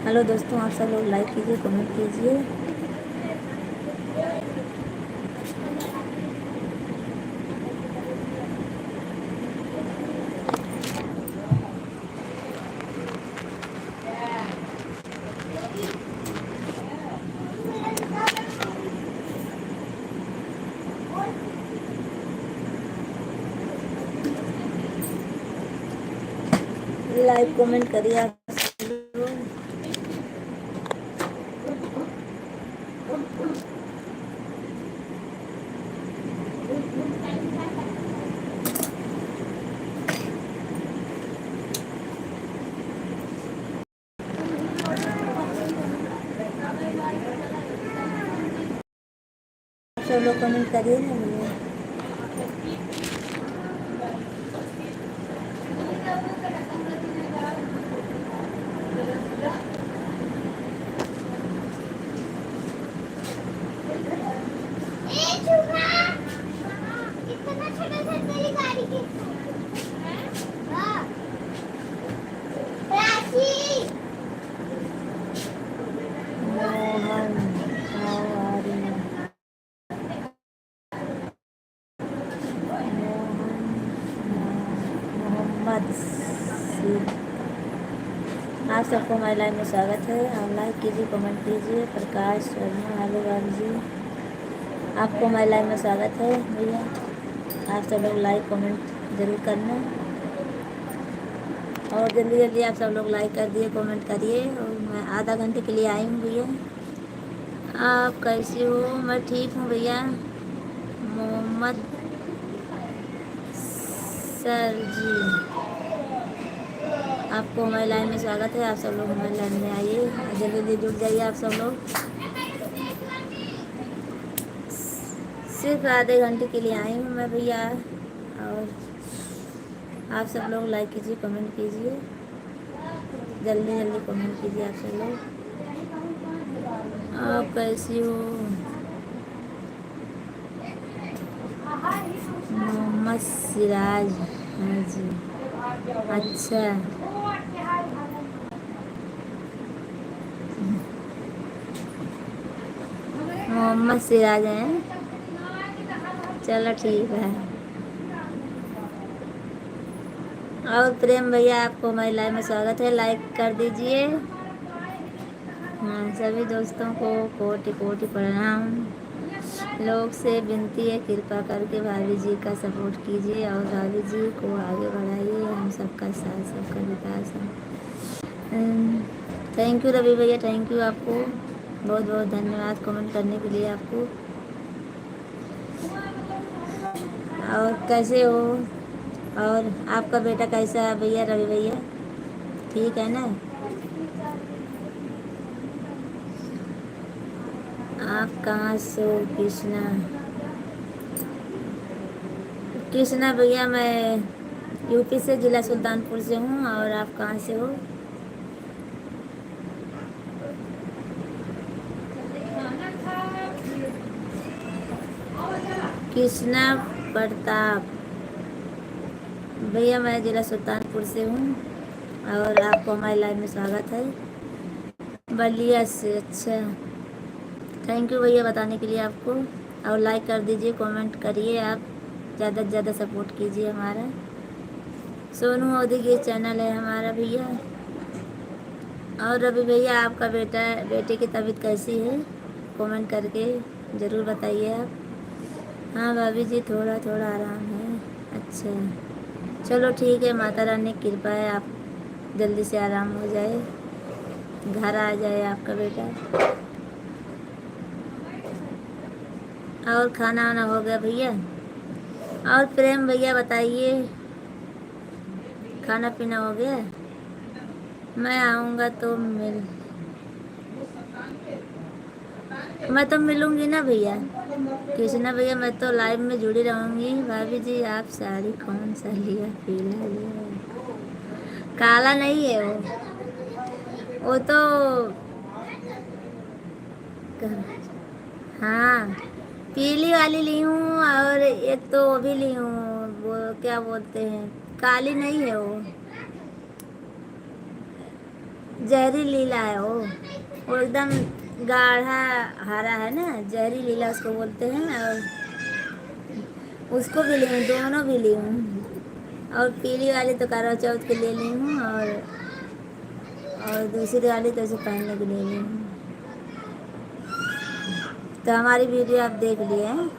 Hello दोस्तों, आप सब लोग लाइक कीजिए, कमेंट कीजिए। लाइक कमेंट करिए आप लोग। सब लोग कमेंट करिए ना भैया। Mohan, how are you? Mohammad sir, आप सबको हमारे लाइव में स्वागत है। आप लाइक कीजिए, कमेंट कीजिए। प्रकाश शर्मा, हेलो बाबू जी, आपको हमारे लाइव में स्वागत है भैया। आप सब लोग लाइक कमेंट जरूर करना, और जल्दी जल्दी आप सब लोग लाइक कर दिए, कमेंट करिए। और मैं आधा घंटे के लिए आई हूँ भैया। आप कैसे हो? मैं ठीक हूँ भैया। मोहम्मद सर जी, आपको हमारे लाइन में स्वागत है। आप सब लोग हमारे लाइन में आइए, जल्दी जल्दी जुड़ जाइए आप सब लोग। सिर्फ आधे घंटे के लिए आई हूँ मैं भैया, और आप सब लोग लाइक कीजिए, कमेंट कीजिए, जल्दी जल्दी कमेंट कीजिए आप सब लोग। आप कैसी हो? मोहम्मद सिराज, हाँ जी, अच्छा। मोहम्मद सिराज हैं, चलो ठीक है। और प्रेम भैया, आपको हमारी लाइव में स्वागत है, लाइक कर दीजिए। हाँ, सभी दोस्तों को कोटि कोटि प्रणाम। लोग से विनती है, कृपा करके भाभी जी का सपोर्ट कीजिए और भाभी जी को आगे बढ़ाइए। हम सबका साथ, सबका विकास है। थैंक यू रवि भैया, थैंक यू आपको, बहुत बहुत धन्यवाद कमेंट करने के लिए आपको। और कैसे हो? और आपका बेटा कैसा है भैया, रवि भैया? ठीक है ना? आप कहाँ से हो? कृष्णा, कृष्णा भैया मैं यूपी से, जिला सुल्तानपुर से हूँ। और आप कहाँ से हो? कृष्णा प्रताप भैया, मैं जिला सुल्तानपुर से हूँ, और आपको हमारे लाइव में स्वागत है, बलिया से। अच्छा, थैंक यू भैया बताने के लिए आपको। और लाइक कर दीजिए, कमेंट करिए, आप ज़्यादा से ज़्यादा सपोर्ट कीजिए हमारा। सोनू मोदी की चैनल है हमारा भैया। और रवि भैया, आपका बेटे की तबीयत कैसी है? कमेंट करके ज़रूर बताइए आप। हाँ भाभी जी, थोड़ा थोड़ा आराम है। अच्छा, चलो ठीक है, माता रानी की कृपा है, आप जल्दी से आराम हो जाए, घर आ जाए आपका बेटा। और खाना वाना हो गया भैया? और प्रेम भैया बताइए, खाना पीना हो गया? मैं आऊँगा तो मैं तो मिलूंगी ना भैया। कृष्णा भैया, मैं तो लाइव में जुड़ी रहूंगी। भाभी जी, आप साड़ी कौन सा लिया? पीला लिया? काला नहीं है वो तो। हाँ, पीली वाली ली हूँ, और एक तो वो भी ली हूँ, वो क्या बोलते हैं, काली नहीं है वो। जहरी लीला है वो एकदम गाढ़ा हरा है ना, जहरी लीला उसको बोलते हैं। और उसको भी ली हूँ, दोनों भी ली हूँ। और पीली वाली तो करवा चौथ के लिए ली हूँ, और दूसरी वाली तो उसे पहनने के लिए ली हूँ। तो हमारी वीडियो आप देख लिए हैं।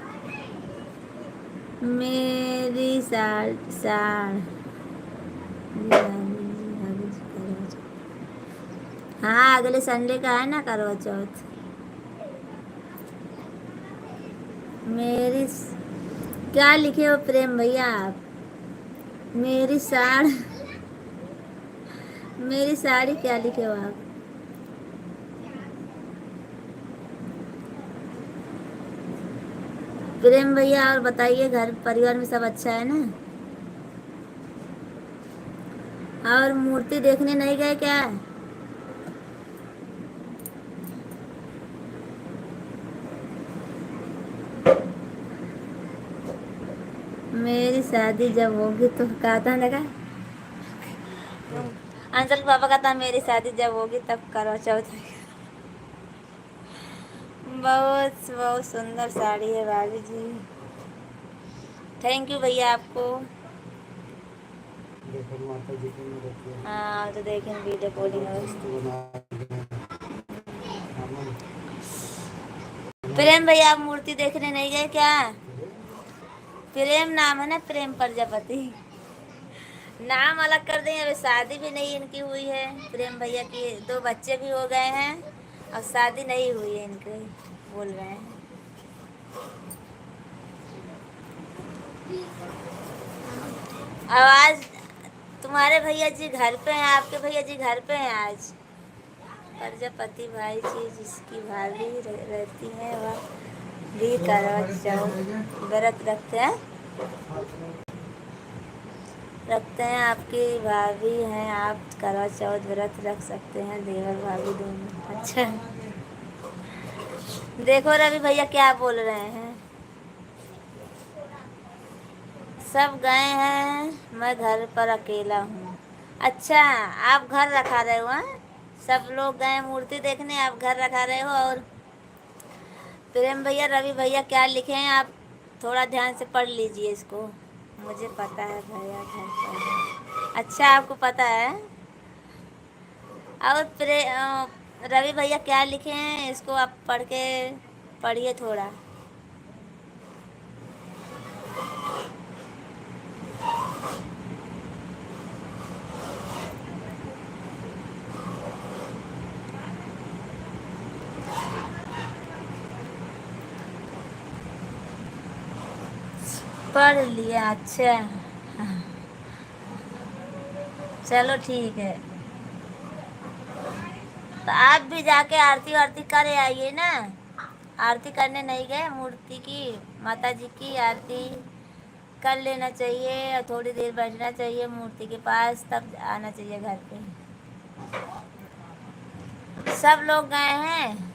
मेरी साड़ साड़ हाँ, अगले संडे का है ना करवा चौथ। मेरी क्या लिखे हो प्रेम भैया आप? मेरी साड़ मेरी साड़ी क्या लिखे हो आप? प्रेम भैया और बताइए, घर परिवार में सब अच्छा है ना? और मूर्ति देखने नहीं गए क्या? मेरी शादी जब होगी तो कहा था ना का अंचल पापा का था, मेरी शादी जब होगी तब करवा चौथ में। बहुत बहुत सुंदर साड़ी है भाभी जी। थैंक यू भैया आपको। हाँ तो देखें वीडियो कॉलिंग। प्रेम भैया आप मूर्ति देखने नहीं गए क्या? प्रेम नाम है ना, प्रेम प्रजापति। नाम अलग कर देंगे, अभी शादी भी नहीं इनकी हुई है। प्रेम भैया की 2 बच्चे भी हो गए हैं और शादी नहीं हुई है इनकी, बोल रहे हैं। आवाज तुम्हारे भैया जी घर पे हैं, आपके भैया जी घर पे हैं आज। प्रजापति भाई जी जिसकी भाभी रहती है वह भी करवा चौथ व्रत रखते हैं। आपकी भाभी हैं, आप करवा चौथ व्रत रख सकते हैं, देवर भाभी दोनों। अच्छा, देखो रवि भैया क्या बोल रहे हैं। सब गए हैं, मैं घर पर अकेला हूँ। अच्छा, आप घर रखा रहे हो? हैं, सब लोग गए मूर्ति देखने, आप घर रखा रहे हो। और प्रेम भैया रवि भैया क्या लिखे हैं आप थोड़ा ध्यान से पढ़ लीजिए इसको। मुझे पता है भैया घर पर है। अच्छा, आपको पता है। और रवि भैया क्या लिखे हैं इसको आप पढ़ के पढ़िए थोड़ा। पढ़ लिया? अच्छा, चलो ठीक है। तो आप भी जाके आरती वारती करे आइए ना। आरती करने नहीं गए मूर्ति की? माता जी की आरती कर लेना चाहिए और थोड़ी देर बैठना चाहिए मूर्ति के पास, तब आना चाहिए घर पे। सब लोग गए हैं।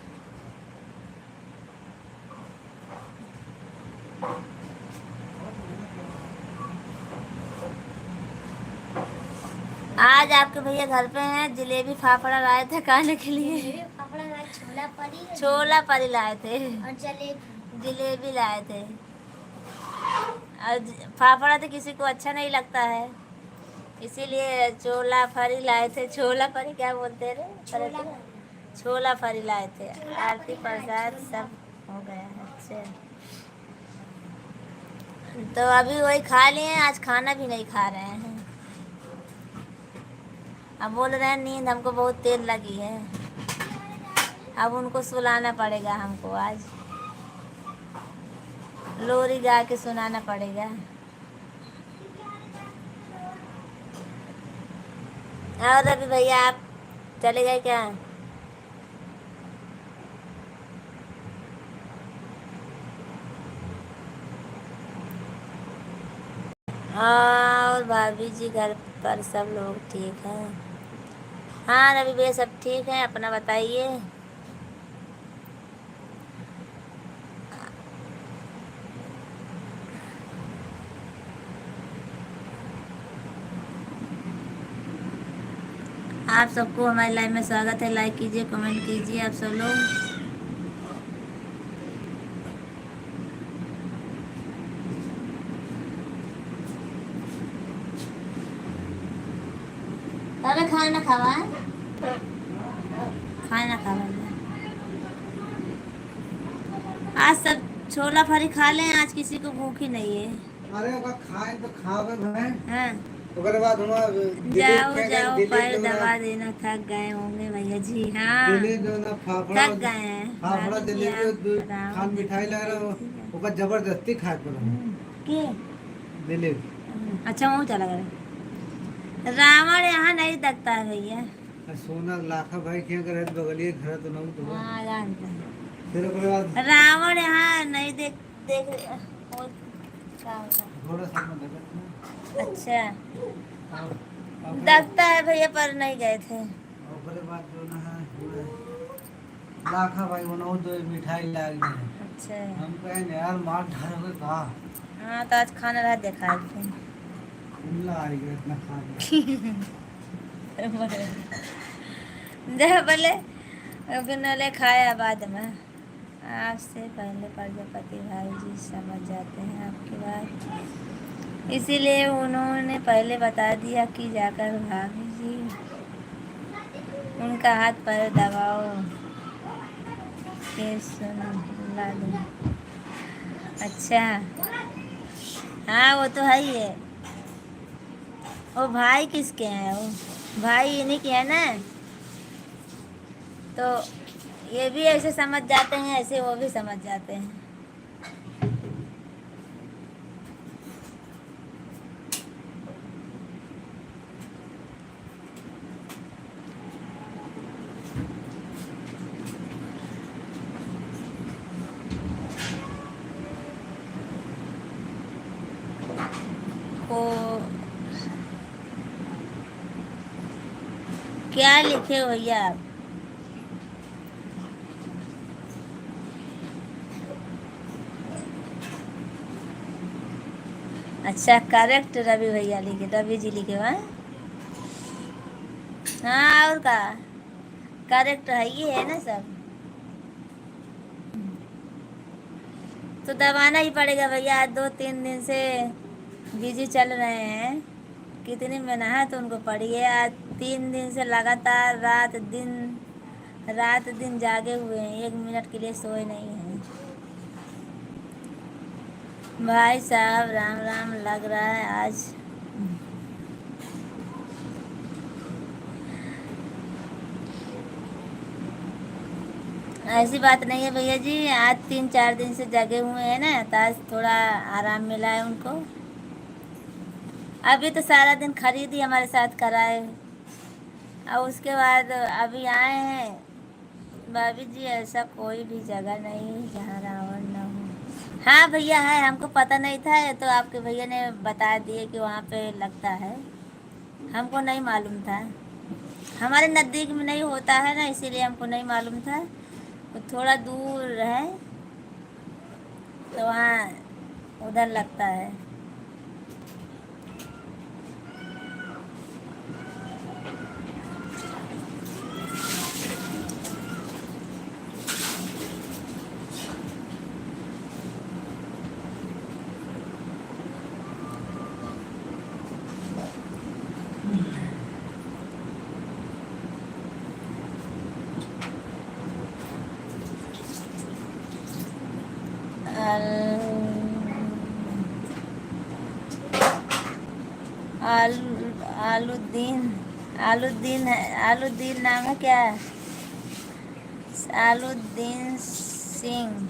आज आपके भैया घर पे हैं, जलेबी फाफड़ा लाए थे खाने के लिए। छोला परी लाए थे और जलेबी लाए थे। और फाफड़ा तो किसी को अच्छा नहीं लगता है, इसीलिए छोला फरी लाए थे। छोला फरी क्या बोलते हैं रे? छोला फरी लाए थे। आरती प्रसाद सब हो गया है। अच्छा, तो अभी वही खा लिए, आज खाना भी नहीं खा रहे हैं। अब बोल रहे हैं नींद हमको बहुत तेज लगी है। अब उनको सुलाना पड़ेगा हमको, आज लोरी गा के सुनाना पड़ेगा। और अभी भैया आप चले गए क्या? और भाभी जी घर पर सब लोग ठीक हैं? हाँ रवि भैया सब ठीक हैं, अपना बताइए। आप सबको हमारे लाइव में स्वागत है। लाइक कीजिए, कमेंट कीजिए आप सब लोग। अरे खाना खावा है, खाना खावा है। आज सब छोला फरी खा लें, आज किसी को भूख ही नहीं है। अरे ओका खाए तो खावे भाई। हाँ ओकरे बाद हम जाओ जाओ, पैर दबा देना, थक गए होंगे भैया जी। हाँ दिल्ली जो ना फाफड़ा थक गए हैं फाफड़ा भाभी जी, दिल्ली आप जो बताओ। खान मिठाई ला रहा ओका जबरदस्ती खाए पड़ा के दिल्ली। अच्छा वो चला गया। रावण यहाँ नहीं दखता है भैया। सोना लाखा भाई के अगर बगलिए घर तो ना तो हाँ जानते हैं। फिर ओकरे बाद रावण यहाँ नहीं देख देख और क्या होता है? थोड़ा सा में लगा अच्छा और दखता है भैया, पर नहीं गए थे। ओकरे बाद जो ना है लाखा भाई बनाओ तो मिठाई ला गए। अच्छा हम कहे यार मार ढाल हो कहा हाँ तो आज खाना रहा देखा है फिर। कुल्ला आ गया इतना खा जा बोले बिनले खाया बाद में। आपसे पहले प्रजापति भाई जी समझ जाते हैं आपकी बात, इसीलिए उन्होंने पहले बता दिया कि जाकर भाभी जी उनका हाथ पर दबाओ के सुला दो। अच्छा हाँ वो तो है ही है। वो भाई किसके हैं? वो भाई इन्हीं के हैं ना, तो ये भी ऐसे समझ जाते हैं, ऐसे वो भी समझ जाते हैं। को क्या लिखे हो भैया आप? अच्छा करेक्ट रवि भैया लिखे, रवि जी लिखे हुआ है। हाँ और का करेक्ट है, ये है ना सब, तो दबाना ही पड़ेगा भैया। आज 2-3 दिन से बिजी चल रहे हैं, कितनी मेहनत उनको पड़ी है। आज 3 दिन से लगातार रात दिन जागे हुए हैं, 1 मिनट के लिए सोए नहीं हैं। भाई साहब राम राम, लग रहा है आज ऐसी बात नहीं है भैया जी। आज 3-4 दिन से जगे हुए हैं ना, तो आज थोड़ा आराम मिला है उनको। अभी तो सारा दिन खरीदी हमारे साथ कराए, और उसके बाद अभी आए हैं। भाभी जी ऐसा कोई भी जगह नहीं जहाँ रावण ना हो। हाँ भैया है, हमको पता नहीं था, तो आपके भैया ने बता दिए कि वहाँ पे लगता है, हमको नहीं मालूम था। हमारे नज़दीक में नहीं होता है ना, इसीलिए हमको नहीं मालूम था। वो थोड़ा दूर है, तो वहाँ उधर लगता है। आलूद्दीन आलूद्दीन है, आलूद्दीन नाम है क्या? आलूद्दीन सिंह,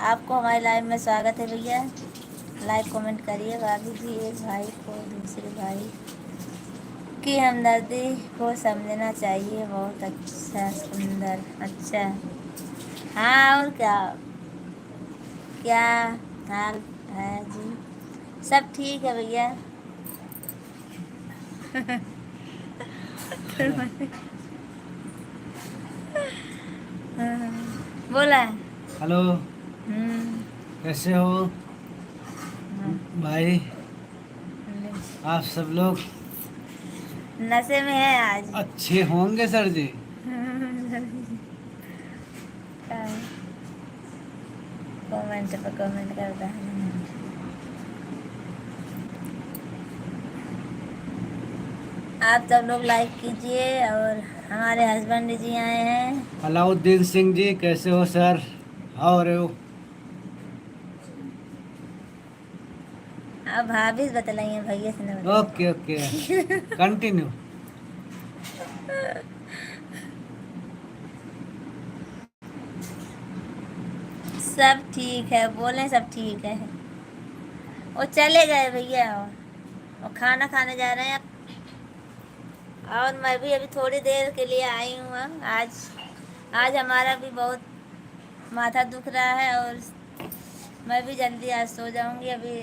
आपको हमारे लाइव में स्वागत है भैया। लाइक कमेंट करिए। भाभी जी एक भाई को दूसरे भाई की हमदर्दी को समझना चाहिए। बहुत अच्छा सुंदर। अच्छा हाँ और क्या क्या हाल है जी? सब ठीक है भैया। बोला हेलो कैसे हो भाई आप सब लोग? नशे में है आज। अच्छे होंगे सर जी। कमेंट पे कमेंट करता है। आप सब लोग लाइक कीजिए। और हमारे हस्बैंड जी आए हैं। अलाउद्दीन सिंह जी कैसे हो सर? How are you? अब भाभी से बतलाइए, भैया से न बताइए। Okay okay, continue. सब ठीक है, बोले सब ठीक है। वो चले गए भैया, वो खाना खाने जा रहे हैं। और मैं भी अभी थोड़ी देर के लिए आई हूँ। आज आज हमारा भी बहुत माथा दुख रहा है। और मैं भी जल्दी आज सो जाऊंगी। अभी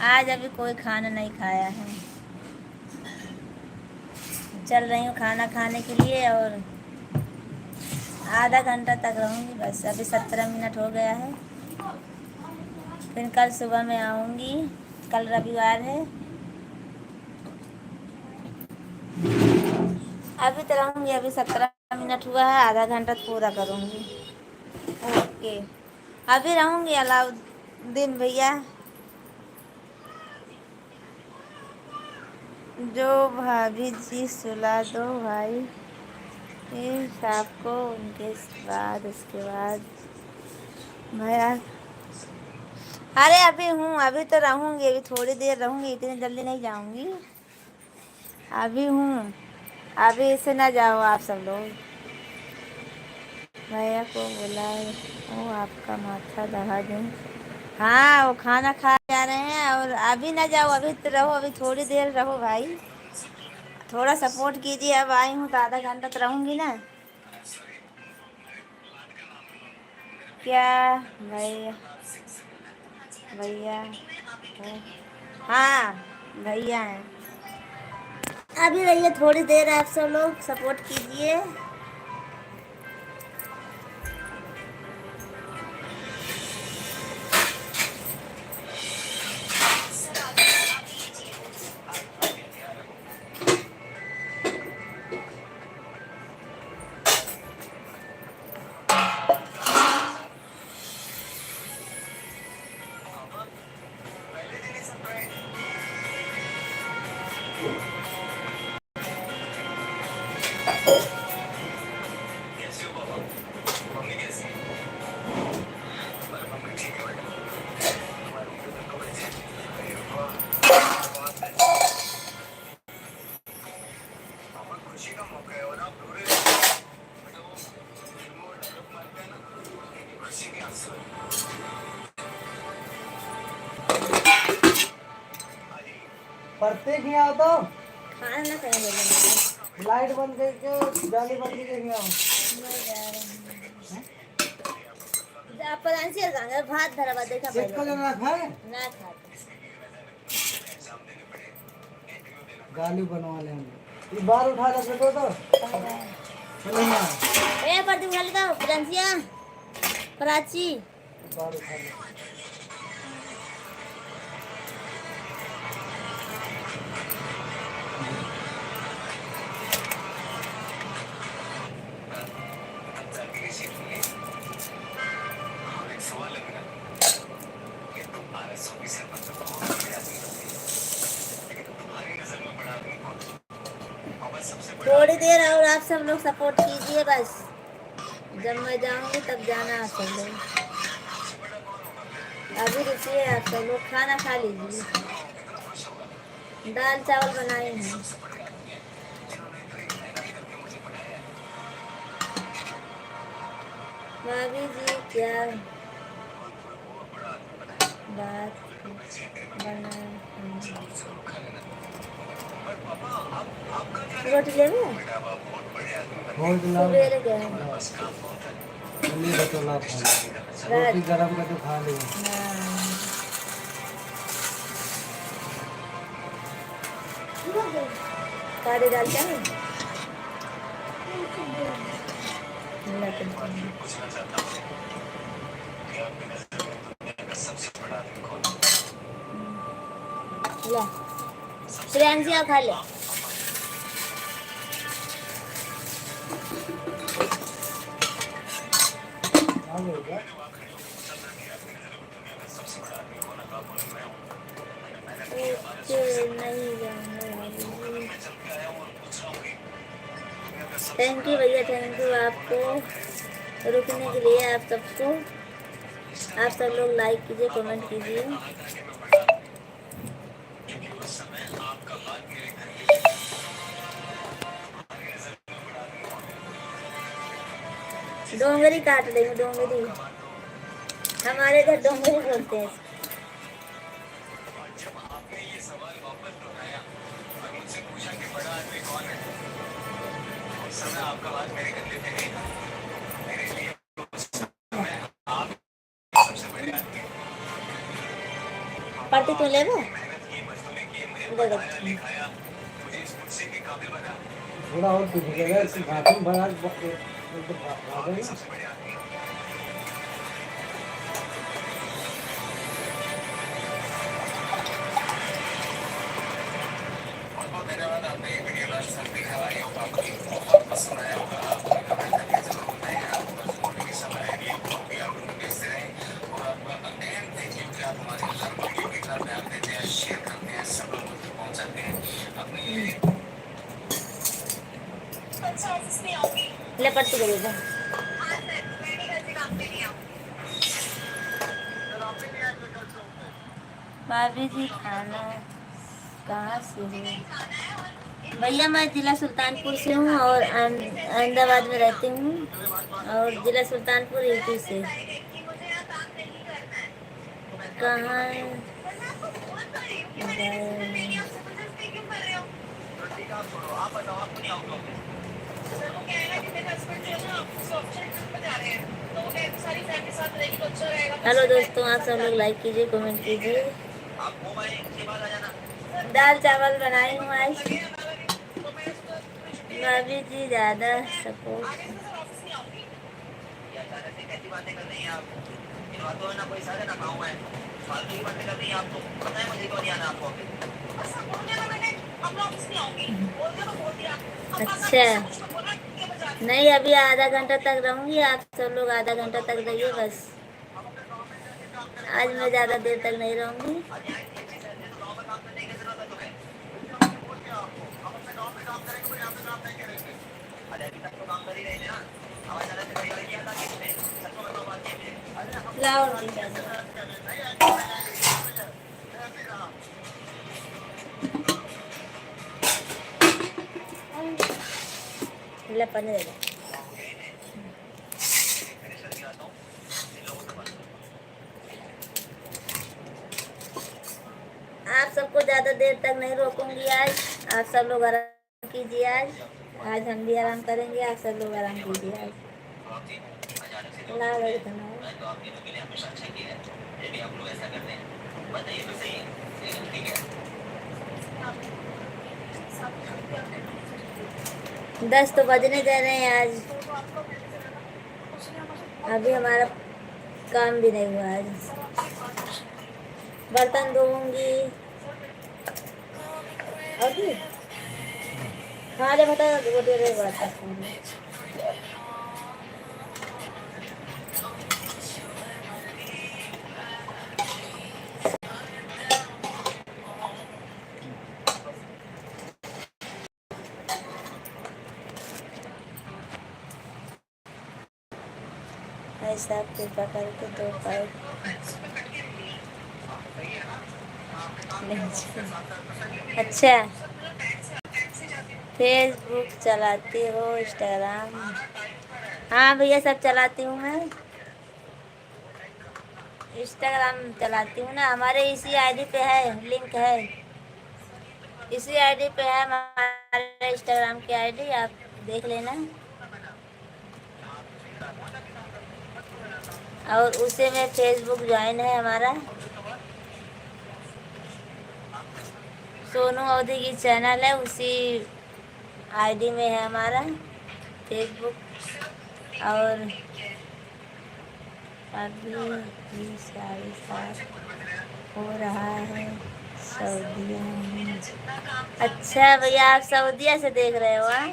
आज अभी कोई खाना नहीं खाया है। चल रही हूँ खाना खाने के लिए। और आधा घंटा तक रहूँगी बस। अभी 17 मिनट हो गया है। फिर कल सुबह में आऊँगी। कल रविवार है। अभी तो रहूँगी। अभी 17 मिनट हुआ है, आधा घंटा पूरा करूँगी। ओके, अभी रहूँगी। अलाउद्दीन भैया, जो भाभी जी सुला दो भाई इस आपको। उनके बाद उसके बाद भैया। अरे अभी हूँ, अभी तो रहूँगी। अभी थोड़ी देर रहूँगी, इतनी जल्दी नहीं जाऊँगी। अभी हूँ। अभी इसे ना जाओ आप सब लोग। भैया को बोला वो आपका माथा दबा दें। हाँ, वो खाना खा जा रहे हैं। और अभी ना जाओ, अभी तो रहो। अभी थोड़ी देर रहो भाई, थोड़ा सपोर्ट कीजिए। अब आई हूँ तो आधा घंटा तो रहूँगी ना। क्या भैया? भैया हो? हाँ, भैया हैं। अभी रहिए थोड़ी देर, आप सब लोग सपोर्ट कीजिए। प्रत्येक यहाँ तो खाना ना कहीं लाइट बंद करके जाली बंद करके यहाँ आप प्रधान से भात धरा देखा चेक कर लेना खाए ना खाते। गाली बनवा लेंगे। ये बार उठा ले बेटो तो चलो ना, ए प्रदीप खा लेता फ्रांसिया प्राची। बार उठा ले। थोड़ी देर और आप सब लोग सपोर्ट कीजिए बस। जब मैं जाऊंगी तब जाना आप सब लोग। अभी रुकिए, आप सब लोग खाना खा लीजिए। दाल चावल बनाए हैं। भाभी जी क्या बात बनाए रोटी ले लो। बहुत सवेरे गए हैं। बतौला रोटी गरम करके खा लो। काढ़े डाल क्या है? ला प्रियांशिया खा ले। नहीं जाने वाली। थैंक यू भैया, थैंक यू आपको रुकने के लिए। आप सबको, आप सब लोग लाइक कीजिए, कमेंट कीजिए। डोंगरी काट देंगे, डोंगरी हमारे इधर डोंगरी बोलते हैं। पढ़ती तू ले वो थोड़ा और कुछ घाटी भरा ले पढ़ती करेगा। भाभी जी खाना कहाँ से हो? भैया मैं जिला सुल्तानपुर से हूँ और अहमदाबाद में रहती हूँ, और जिला सुल्तानपुर यूपी से। कहाँ हेलो दोस्तों, आप सब लोग लाइक कीजिए, कमेंट कीजिए। दाल चावल बनाई हूँ आज। भाभी जी ज़्यादा सपोर्ट। अच्छा, नहीं अभी आधा घंटा तक रहूँगी, आप सब लोग आधा घंटा तक रहिए बस। आज मैं ज़्यादा देर तक नहीं रहूँगी। लाओ पनीर। आप सबको ज़्यादा देर तक नहीं रोकूंगी आज। आप सब लोग आराम कीजिए आज हम भी आराम करेंगे, आप सब लोग आराम कीजिए आज। दस तो बजने जा रहे हैं आज, अभी हमारा काम भी नहीं हुआ आज। बर्तन धोऊंगी और हाँ जब बता बात। ऐसा कृपा करके 2 पाइप अच्छा। फेसबुक चलाती हो, इंस्टाग्राम? हाँ भैया सब चलाती हूँ मैं। इंस्टाग्राम चलाती हूँ ना, हमारे इसी आईडी पे है, लिंक है इसी आईडी पे है हमारे इंस्टाग्राम की आईडी, आप देख लेना। और उसे में फेसबुक ज्वाइन है हमारा। सोनू अवधी की चैनल है, उसी आईडी में है हमारा फेसबुक। और अभी 7:30 हो रहा है, सऊदीया। अच्छा भैया, आप सऊदीया से देख रहे हो? हाँ,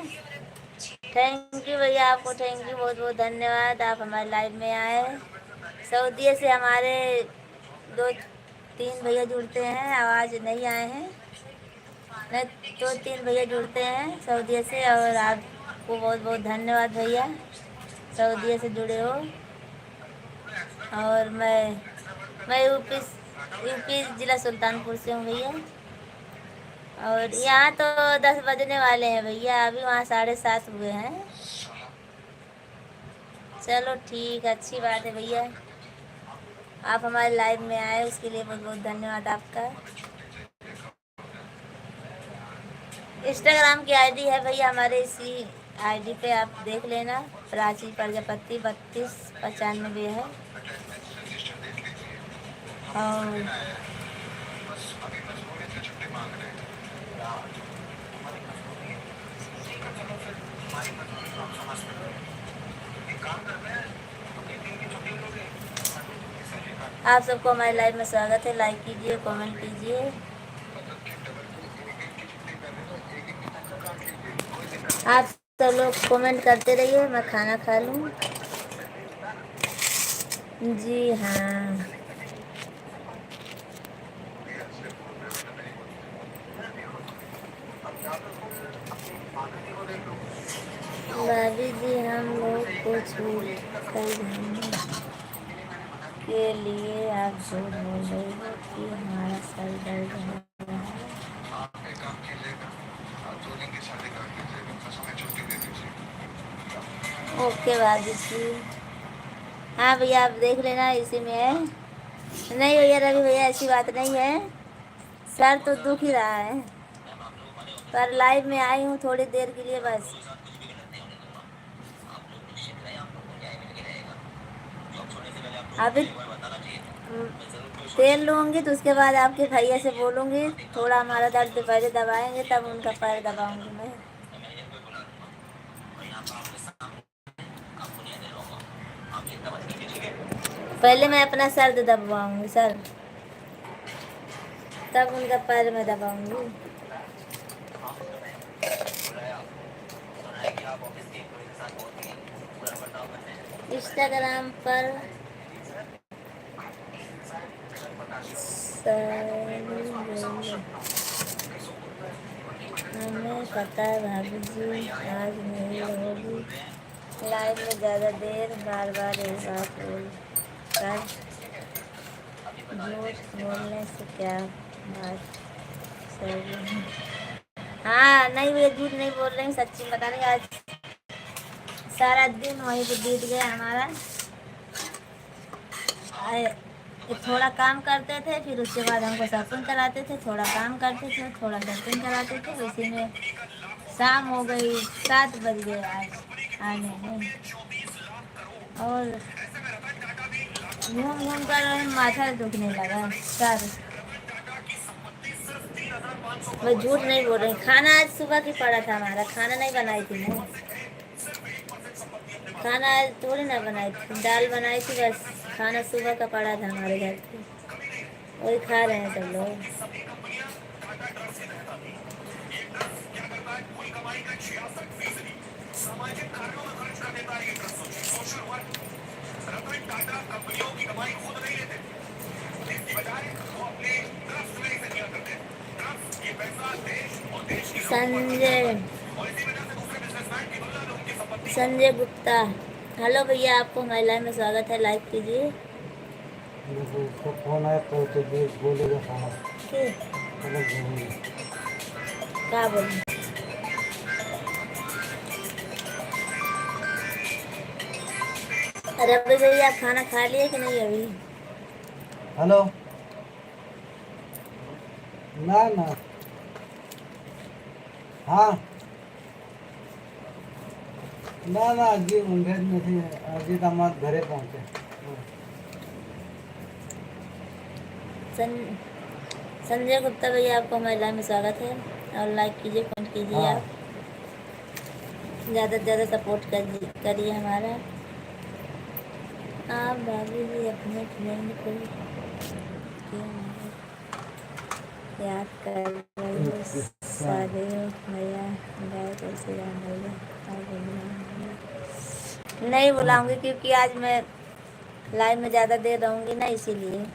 थैंक यू भैया, आपको थैंक यू, बहुत बहुत धन्यवाद, आप हमारे लाइव में आए। सऊदीया से हमारे 2-3 भैया जुड़ते हैं, आवाज़ नहीं आए हैं, नहीं 2-3 भैया जुड़ते हैं सऊदीया से, और आपको बहुत बहुत धन्यवाद भैया, सऊदीया से जुड़े हो। और मैं यूपी ज़िला सुल्तानपुर से हूँ भैया, और यहाँ तो 10 बजने वाले हैं भैया, अभी वहाँ 7:30 हुए हैं। चलो ठीक, अच्छी बात है भैया, आप हमारे लाइव में आए, उसके लिए बहुत बहुत धन्यवाद आपका। इंस्टाग्राम की आईडी है भैया हमारे, इसी आईडी पे आप देख लेना, प्राची प्रजापति 3295 है। और आप सबको हमारे लाइव में स्वागत है, लाइक कीजिए, कमेंट कीजिए। आप सब लोग कमेंट करते रहिए, मैं खाना खा लूँ। जी हाँ, भाभी जी, हम लोग को छूट कर जाने के लिए आप झूठ बोल रही हो कि हमारा सर दर्द हो रहा है। ओके भाभी जी, हाँ भैया आप देख लेना, इसी में है। नहीं भैया, रवि भैया ऐसी बात नहीं है, सर तो दुख ही रहा है, पर लाइव में आई हूँ थोड़ी देर के लिए बस। अभी तेल लूँगी तो उसके बाद आपके भैया से बोलूँगी, थोड़ा हमारा दर्द पहले दबाएंगे, तब उनका पैर दबाऊँगी मैं। पहले मैं अपना सर दबाऊँगी सर, तब उनका पैर में दबाऊँगी। इंस्टाग्राम पर हमें पता है भाभी जी आज नहीं होगी लाइव में, ज़्यादा देर बार बार यही बात बोल कर झूठ बोलने से क्या बात सही है। हाँ नहीं भैया, झूठ नहीं बोल रही हूँ, सच्ची बता रही, आज सारा दिन वहीं पे बीत गया हमारा। थोड़ा काम करते थे, फिर उसके बाद हमको सत्संग कराते थे, थोड़ा काम करते थे, थोड़ा सत्संग कराते थे, उसी में शाम हो गई, 7 बज गए आज आने में। और घूम घूम कर माथा दुखने लगा सर। मैं झूठ नहीं बोल रही, खाना आज सुबह की पड़ा था हमारा, खाना नहीं बनाई थी मैं, खाना आज थोड़ी ना बनाई थी, दाल बनाई थी बस, खाना सुबह का पड़ा था हमारे घर पे, वही खा रहे हैं सब लोग। संजय गुप्ता, हेलो भैया, आपको हमारे लाइव में स्वागत है, लाइक कीजिए। उसको फोन आया तो बोलेगा खाना क्या बोलूं? अरे अभी भैया, आप खाना खा लिए कि नहीं अभी? हेलो, ना ना, हाँ ना ना, हજી ઊંઘે જ નથી, હજી તમારા ઘરે પહોંચે। संजय गुप्ता भैया, आपको हमारे लाइव में स्वागत है, और लाइक कीजिए, कमेंट कीजिए, हाँ। आप ज़्यादा से ज़्यादा सपोर्ट करिए हमारा। आप भाभी जी अपने फ्रेंड को याद कर रही हूँ सादे भैया जय तुलसी राम भैया और भैया। नहीं बुलाऊंगी क्योंकि आज मैं लाइव में ज़्यादा देर रहूंगी ना, इसीलिए।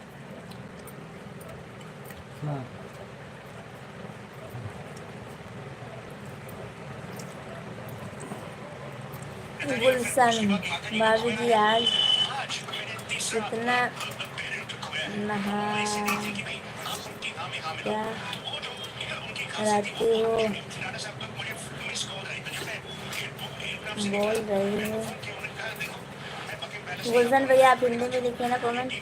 हाँ। गुलशन भाभी जी आज कितना नहा क्या रहती हो बोल रही हो। गुलशन भैया आप हिंदी में लिखे ना कमेंट।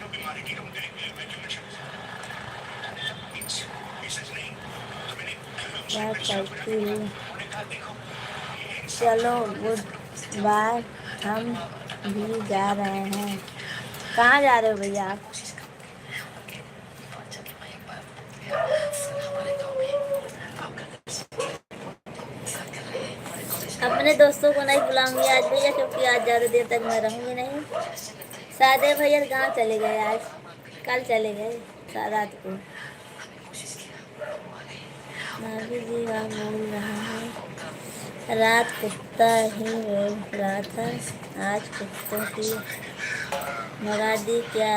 क्या करती हूँ, चलो गुड बाय, हम भी जा रहे हैं। कहाँ जा रहे हो भैया आप? अपने दोस्तों को नहीं बुलाऊंगी आज भैया, क्योंकि आज ज़्यादा देर तक मैं रहूंगी नहीं। सादे भैया गाँव चले गए आज, कल चले गए रात को। भाभी जी वहाँ बोल रहा है रात कुत्ता ही बोल रहा था, आज कुत्तों की भगा दी क्या?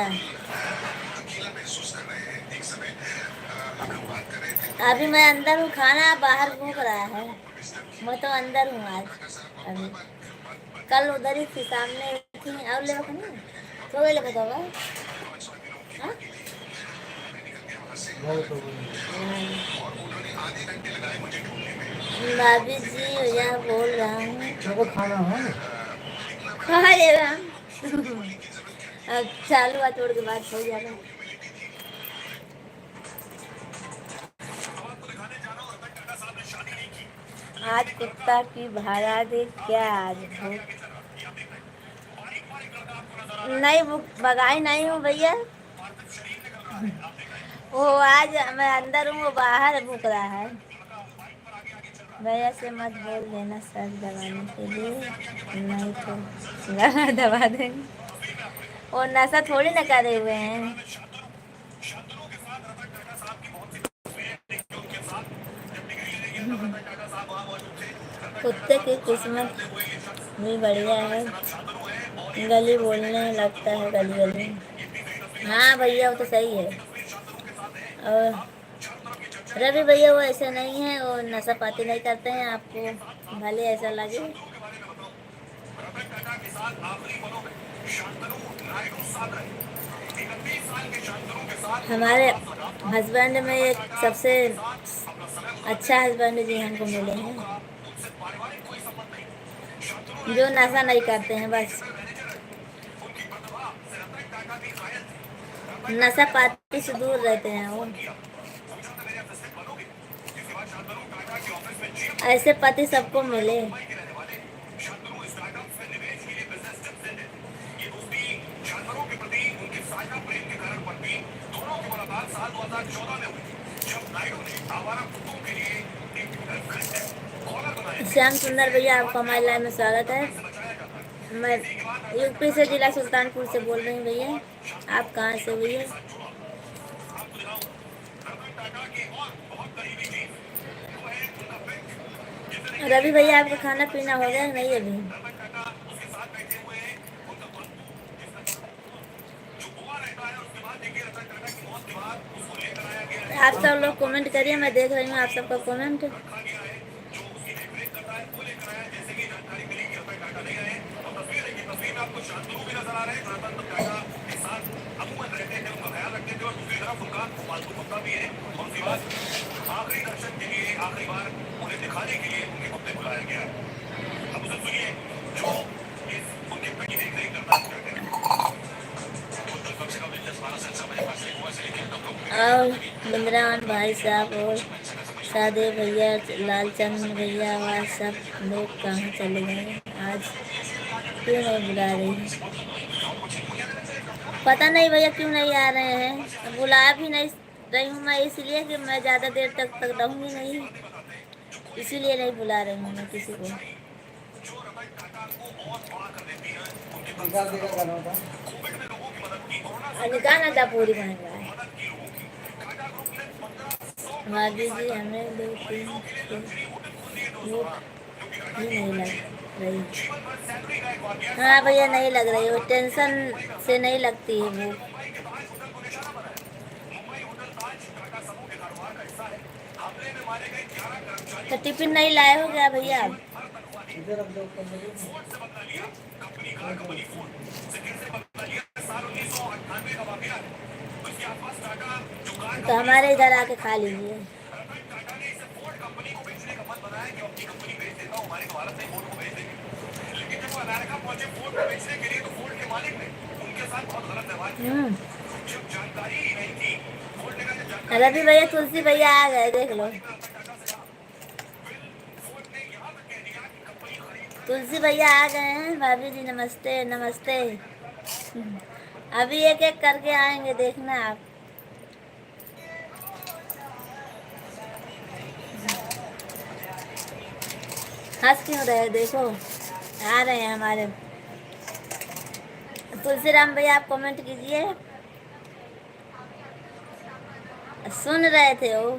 अभी मैं अंदर हूँ, खाना बाहर घूम रहा है, मैं तो अंदर हूँ आज। अभी कल उधर ही थी, सामने थी। और ले नहीं तो ले बताओ भाभी जी भैया बोल रहा हूँ खाना है खा लेगा। अब चालू हुआ तोड़ के बाद हो जाएगा। आज कुत्ता की भाड़ा दे क्या? आज नहीं भगाई नहीं हूँ भैया, वो आज मैं अंदर हूँ, वो बाहर भूख रहा है। भैया से मत बोल देना सर दबाने के लिए, नहीं तो दबा देंगे। वो नशा थोड़ी ना करे हुए हैं। कुत्ते की किस्मत भी बढ़िया है, गली बोलने लगता है गली गली। हाँ भैया वो तो सही है। और रवि भैया वो ऐसे नहीं है, वो नशा पाती नहीं करते हैं, आपको भले ऐसा लगे। हमारे हस्बैंड में एक सबसे अच्छा हस्बैंड जी हमको मिले हैं, जो नशा नहीं करते हैं। बस नशा पाती से दूर रहते हैं वो। ऐसे पति सबको मिले। श्याम सुंदर भैया आपका हमारे लाइव में स्वागत है। मैं यूपी से, जिला सुल्तानपुर से बोल रही हूँ भैया। आप कहाँ से भैया? रवि भैया आपका खाना पीना हो गया नहीं अभी? आप सब लोग कमेंट करिए, मैं देख रही हूँ आप सबका कमेंट। और बिंद्रावन भाई साहब और सादे भैया, लालचंद भैया, वह सब लोग कहाँ चले गए? आज क्यों नहीं बुला रही? पता नहीं भैया क्यों नहीं आ रहे हैं। बुला भी नहीं रही हूँ मैं, इसलिए कि मैं ज़्यादा देर तक रहूँगी नहीं, इसीलिए नहीं बुला रही हूँ मैं किसी को। निकालना था पूरी बहन। भाभी जी हमें 2 3 से भूख ही नहीं लग रही। हाँ भैया नहीं लग रही, वो टेंशन से नहीं लगती है भूख। तो टिफिन नहीं लाए हो क्या भैया आप? इधर रख दो ऊपर में। तो हमारे इधर आके खा लीजिए। रवि भैया तुलसी भैया आ गए, देख लो। तुलसी भैया आ गए हैं। भाभी जी नमस्ते नमस्ते। अभी एक एक करके आएंगे, देखना आप। हंस क्यों रहे, देखो आ रहे हैं हमारे तुलसीराम भैया। आप कमेंट कीजिए, सुन रहे थे वो।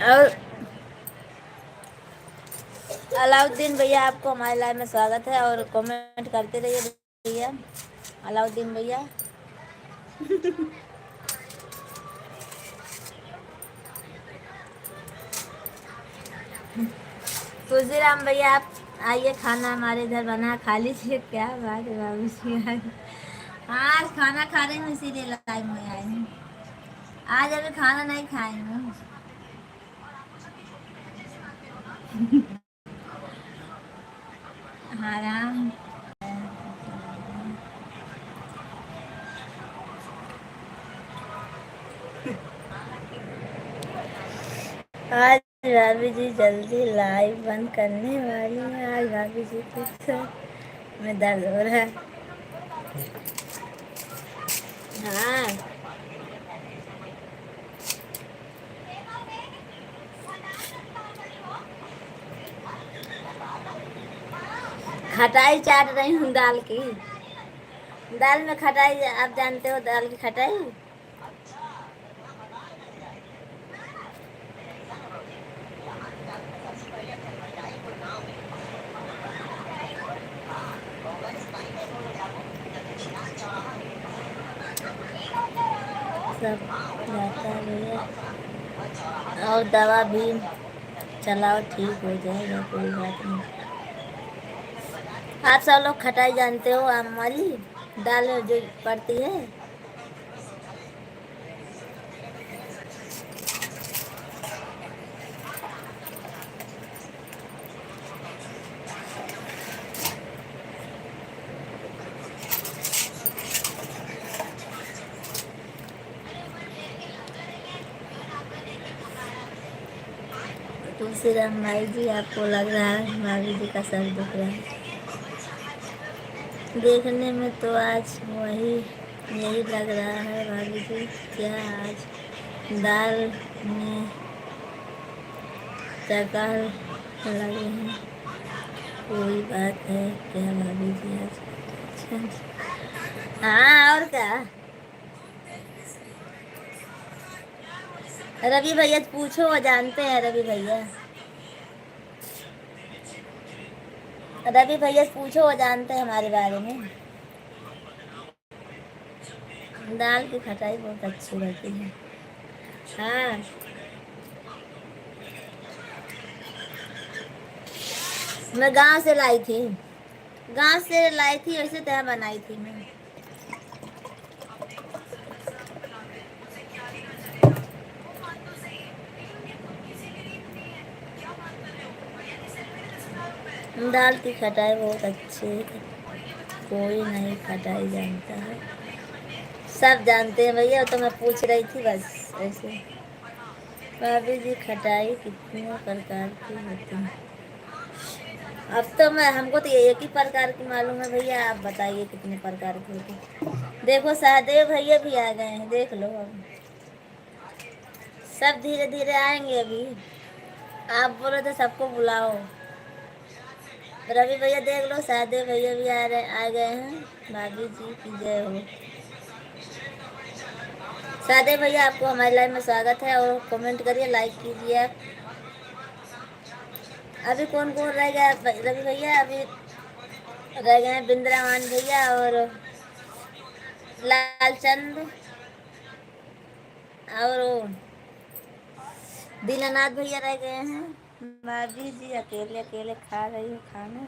और अलाउद्दीन भैया, आपको हमारे लाइव में स्वागत है और कमेंट करते रहिए भैया। अलाउद्दीन भैया तुलसीराम भैया आप आइए, खाना हमारे इधर बना, खा लीजिए। क्या बात है बाबू जी, हाँ आज खाना खा रही हूँ इसीलिए लाइव में आई हूँ। आज अभी खाना नहीं खाई हूँ। आराम। आज भाभी जी जल्दी लाइव बंद करने वाली है। आज भाभी जी के सर में दर्द हो रहा है। हाँ खटाई चाट रही हूँ दाल की। दाल में खटाई, आप जानते हो दाल की खटाई। सब जाता है और दवा भी चलाओ, ठीक हो जाएगा, कोई बात नहीं। आप सब लोग खटाई जानते हो, आम वाली दाल जो पड़ती है। तुलसीराम भाई जी, आपको लग रहा है भाभी जी का सर दुख रहा है। देखने में तो आज वही यही लग रहा है भाभी जी। क्या आज दाल में चकर लगे हैं, कोई बात है क्या भाभी जी आज? हाँ और क्या। रवि भैया पूछो, वो जानते हैं। रवि भैया, रवि भैया पूछो, वो जानते हैं हमारे बारे में। दाल की खटाई बहुत अच्छी रहती है। हाँ मैं गांव से लाई थी, गांव से लाई थी, वैसे तरह बनाई थी मैं। दाल की खटाई बहुत अच्छी है, कोई नहीं खटाई जानता है, सब जानते हैं भैया। तो मैं पूछ रही थी बस ऐसे। भाभी जी खटाई कितने प्रकार की होती है? अब तो मैं, हमको तो एक ही प्रकार की मालूम है भैया, आप बताइए कितने प्रकार की होती है। देखो सहदेव भैया भी आ गए हैं, देख लो अब। सब धीरे धीरे आएंगे अभी। आप बोलो तो सबको बुलाओ। रवि भैया देख लो, सादे भैया भी आ गए हैं। भाभी जी की जय हो। सादे भैया आपको हमारे लाइव में स्वागत है और कमेंट करिए, लाइक कीजिए आप। अभी कौन कौन रह गया रवि भैया? अभी रह गए हैं बिंद्रावन भैया और लालचंद और दीनानाथ भैया रह गए हैं। भाभी जी अकेले अकेले खा रही हो खाना,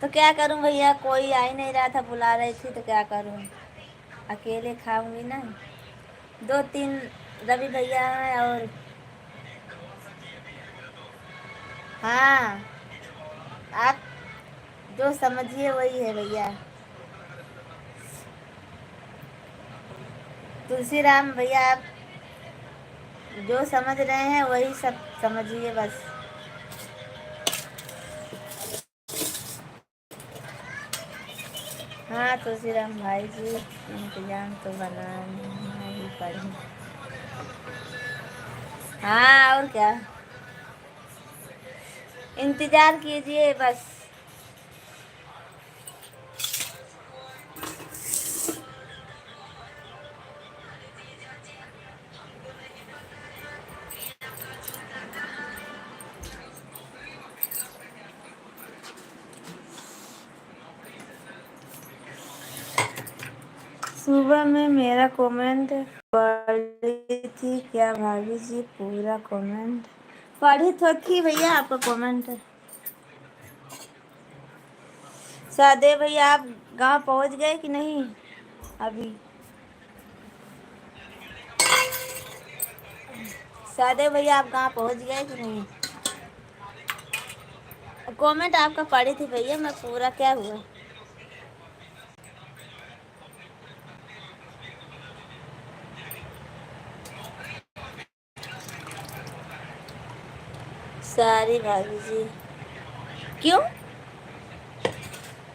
तो क्या करूं भैया, कोई आ ही नहीं रहा था, बुला रही थी तो क्या करूं, अकेले खाऊंगी ना। 2-3 रवि भैया हैं और हाँ, आप जो समझिए वही है भैया। तुलसीराम भैया आप जो समझ रहे हैं वही सब समझिए बस। हाँ तुलसीराम भाई जी, इंतजाम तो बनाना ही पड़ेगा। हाँ और क्या, इंतजार कीजिए बस। सुबह में मेरा कमेंट पढ़ी थी क्या भाभी जी? पूरा कमेंट पढ़ी तो थी भैया आपका कमेंट। सादे भैया आप गांव पहुंच गए कि नहीं अभी? सादे भैया आप गांव पहुंच गए कि नहीं? कमेंट आपका पढ़ी थी भैया मैं, पूरा क्या हुआ? सारी भाभी जी क्यों,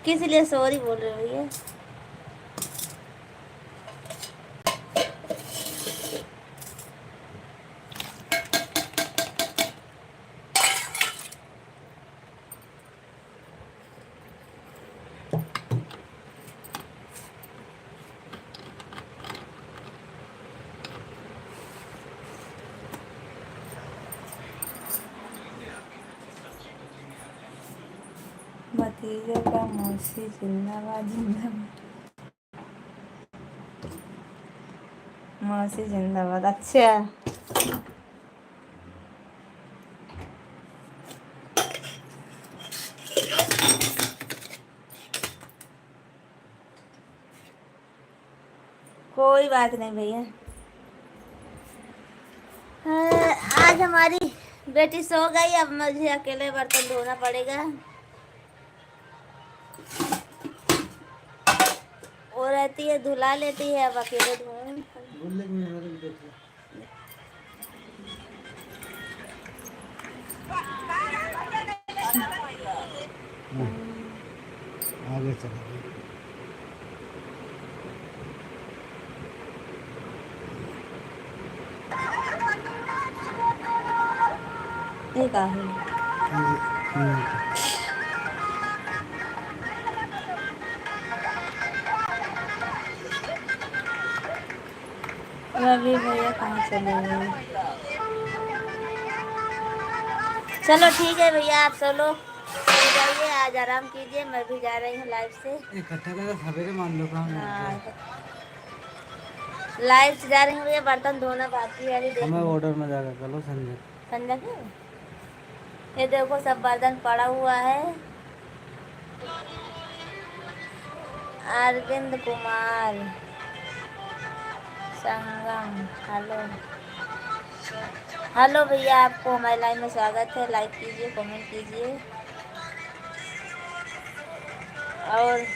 किस लिए सॉरी बोल रहे हो भैया? भतीजे का मौसी जिंदाबाद जिंदाबाद, मौसी जिंदाबाद। अच्छा कोई बात नहीं भैया। आज हमारी बेटी सो गई, अब मुझे अकेले बर्तन धोना पड़ेगा। वो रहती है धुला लेती है, अब अकेले धोऊं। आगे चलो। ये का है? रवि भैया कहाँ चले गए? चलो ठीक है भैया, आप सब लोग सो जाइए, आज आराम कीजिए, मैं भी जा रही हूँ लाइव से। इकट्ठा कर सवेरे मान लो हाँ लाइव से जा रही हूँ भैया, बर्तन धोना बाकी है अभी। हमें ऑर्डर में जाकर करो संजय। संजय के ये देखो सब बर्तन पड़ा हुआ है। अरविंद कुमार संगम, हेलो हेलो भैया, आपको हमारे लाइव में स्वागत है, लाइक कीजिए, कमेंट कीजिए। और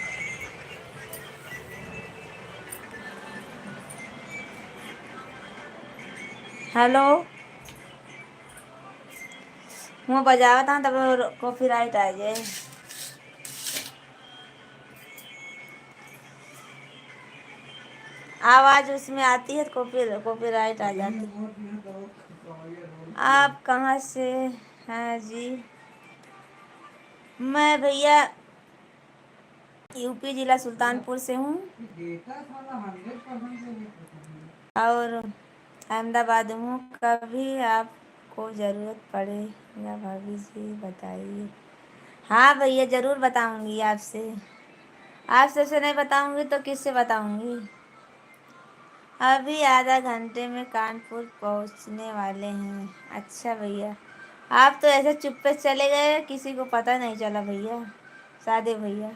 हेलो मैं बजावा था तब कॉपीराइट आ जाए। आवाज उसमें आती है तो कॉपीराइट आ जाती है। आप कहाँ से हैं जी? मैं भैया यूपी जिला सुल्तानपुर से हूँ और अहमदाबाद हूँ। कभी आपको ज़रूरत पड़े या भाभी जी बताइए। हाँ भैया ज़रूर बताऊँगी आपसे। आपसे से नहीं बताऊँगी तो किससे बताऊँगी। अभी आधा घंटे में कानपुर पहुँचने वाले हैं। अच्छा भैया, आप तो ऐसे चुप्पे चले गए, किसी को पता नहीं चला भैया, सादे भैया,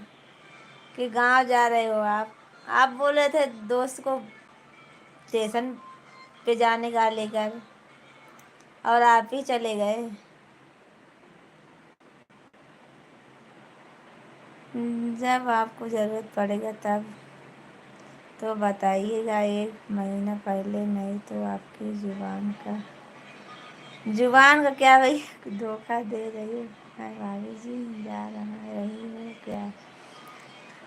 कि गांव जा रहे हो आप बोले थे दोस्त को स्टेशन पे जाने का लेकर, और आप ही चले गए। जब आपको ज़रूरत पड़ेगा तब तो बताइएगा, 1 महीना पहले, नहीं तो आपकी जुबान का क्या भैया धोखा दे रही हो। हाँ भाभी जी जा रही हो क्या?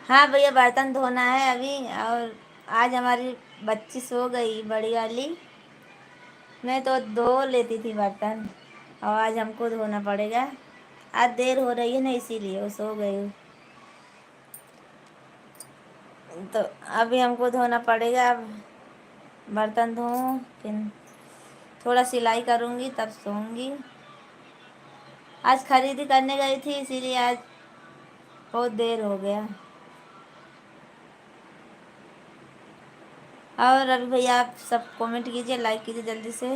हाँ भैया बर्तन धोना है अभी, और आज हमारी बच्ची सो गई बड़ी वाली, मैं तो धो लेती थी बर्तन, और आज हमको धोना पड़ेगा। आज देर हो रही है ना, इसीलिए वो सो गई, तो अभी हमको धोना पड़ेगा। अब बर्तन धोऊं, फिर थोड़ा सिलाई करूँगी, तब सोऊंगी। आज खरीदी करने गई थी, इसीलिए आज बहुत देर हो गया। और अभी भैया आप सब कमेंट कीजिए, लाइक कीजिए जल्दी से।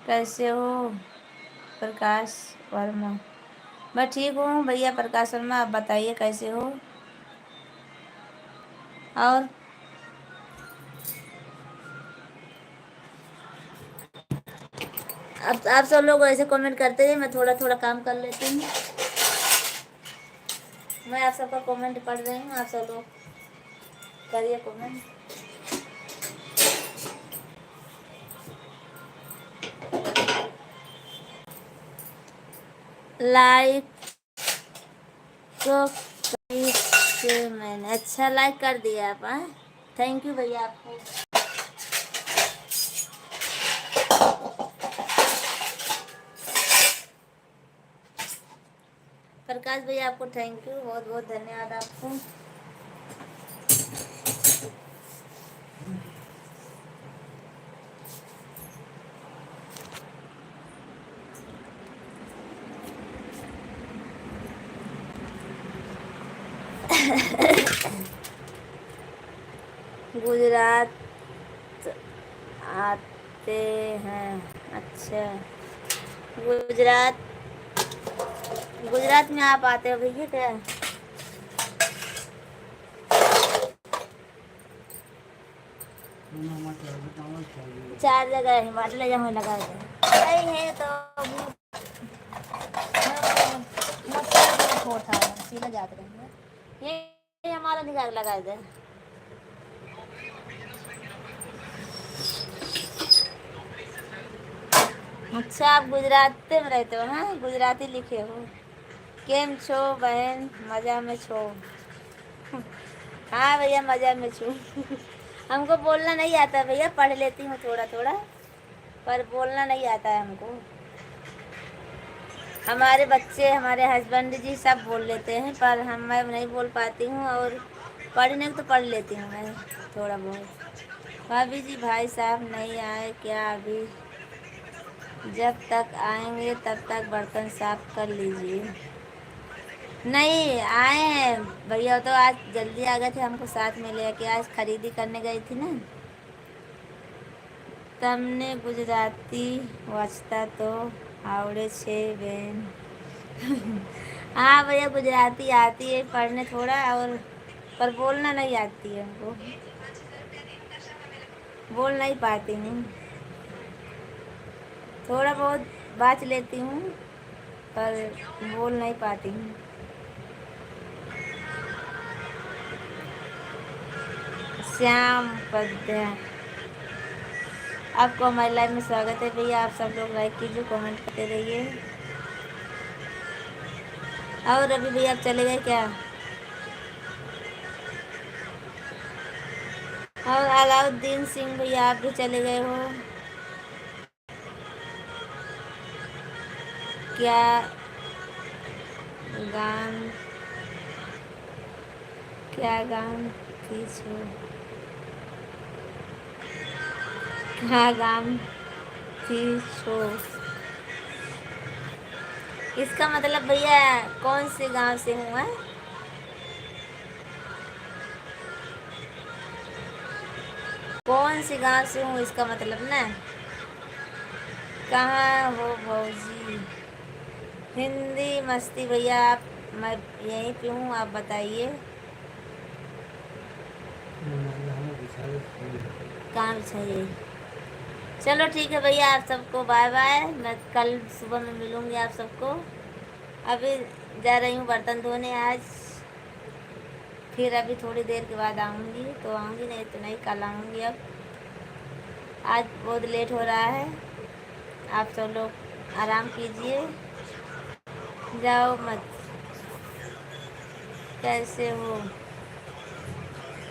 कैसे हो प्रकाश वर्मा? मैं ठीक हूँ भैया प्रकाश वर्मा, आप बताइए कैसे हो। और अब आप सब लोग ऐसे कमेंट करते हैं, मैं थोड़ा थोड़ा काम कर लेती हूँ। मैं आप सबका कमेंट पढ़ रही हूँ, आप सब लोग करिए कमेंट। लाइक तो से मैंने, अच्छा लाइक कर दिया आप। हाँ थैंक यू भैया आपको। प्रकाश भैया आपको थैंक यू, बहुत बहुत धन्यवाद आपको। गुजरात आते हैं? अच्छा, गुजरात गुजरात में आप आते हो भैया क्या? चार जगह है, बाटले जहाँ लगा दे नहीं है तो था सीधा जाते रहेंगे। ये हमारा निकाल लगा दे। अच्छा आप गुजरात में रहते हो? हाँ गुजराती लिखे हो। केम छो बहन, मजा में छो? हाँ भैया मजा में छू। हमको बोलना नहीं आता भैया, पढ़ लेती हूँ थोड़ा थोड़ा, पर बोलना नहीं आता है हमको। हमारे बच्चे, हमारे हस्बैंड जी सब बोल लेते हैं, पर मैं नहीं बोल पाती हूँ, और पढ़ने को तो पढ़ लेती हूँ मैं थोड़ा बहुत। भाभी जी भाई साहब नहीं आए क्या अभी? जब तक आएंगे तब तक बर्तन साफ कर लीजिए। नहीं आए हैं भैया, तो आज जल्दी आ गए थे, हमको साथ में लेके आज खरीदी करने गई थी ना। तमने गुजराती वाचता तो आवड़े छे बेन। हाँ भैया गुजराती आती है पढ़ने थोड़ा, और पर बोलना नहीं आती है हमको, बोल नहीं पाती हूँ। थोड़ा बहुत बात लेती हूँ, पर बोल नहीं पाती हूँ। श्याम पद्या, आपको हमारे लाइव में स्वागत है भैया। आप सब लोग लाइक कीजिए, कमेंट करते रहिए। और अभी भैया आप चले गए क्या? और अलाउद्दीन सिंह भैया आप भी चले गए हो? क्या गान क्या गान थी छो क्या गान थी छो इसका मतलब भैया कौन से गांव से हूँ मैं? कौन से गांव से हूँ इसका मतलब ना। कहाँ हो भौजी? हिंदी मस्ती भैया आप, मैं यहीं पे हूँ, आप बताइए कहाँ चाहिए। चलो ठीक है भैया, आप सबको बाय बाय, मैं कल सुबह में मिलूंगी आप सबको। अभी जा रही हूँ बर्तन धोने आज, फिर अभी थोड़ी देर के बाद आऊँगी तो आऊँगी, नहीं तो नहीं, कल आऊँगी। अब आज बहुत लेट हो रहा है, आप सब लोग आराम कीजिए, जाओ मत। कैसे हो?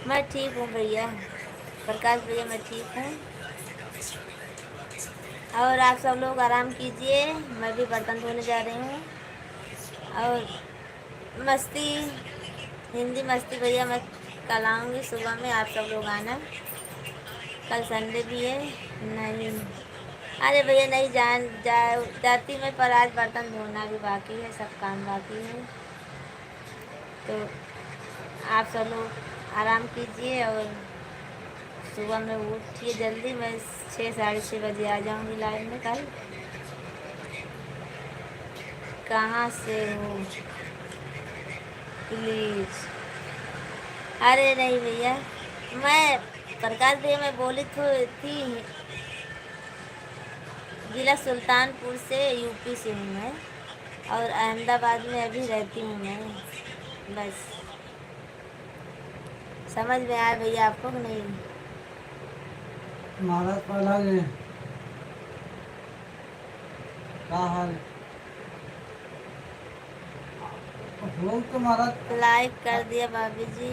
मैं ठीक हूँ भैया, प्रकाश भैया मैं ठीक हूँ। और आप सब लोग आराम कीजिए, मैं भी बर्तन धोने जा रही हूँ। और मस्ती, हिंदी मस्ती भैया मैं कल आऊँगी सुबह में, आप सब लोग आना। कल संडे भी है। नहीं, अरे भैया नहीं जाती मैं, पर आज बर्तन धोना भी बाकी है, सब काम बाकी है। तो आप सब लोग आराम कीजिए और सुबह में उठिए जल्दी, मैं 6 साढ़े 6 बजे आ जाऊँगी लाइव में कल। कहाँ से हो प्लीज़? अरे नहीं भैया, मैं प्रकाश भैया मैं बोली थी जिला सुल्तानपुर से, यूपी से हूँ मैं, और अहमदाबाद में अभी रहती हूँ मैं। बस समझ में आया भैया आपको कि नहीं? महाराज पहला ये का हाल लोग तो महाराज लाइक कर दिया भाभी जी,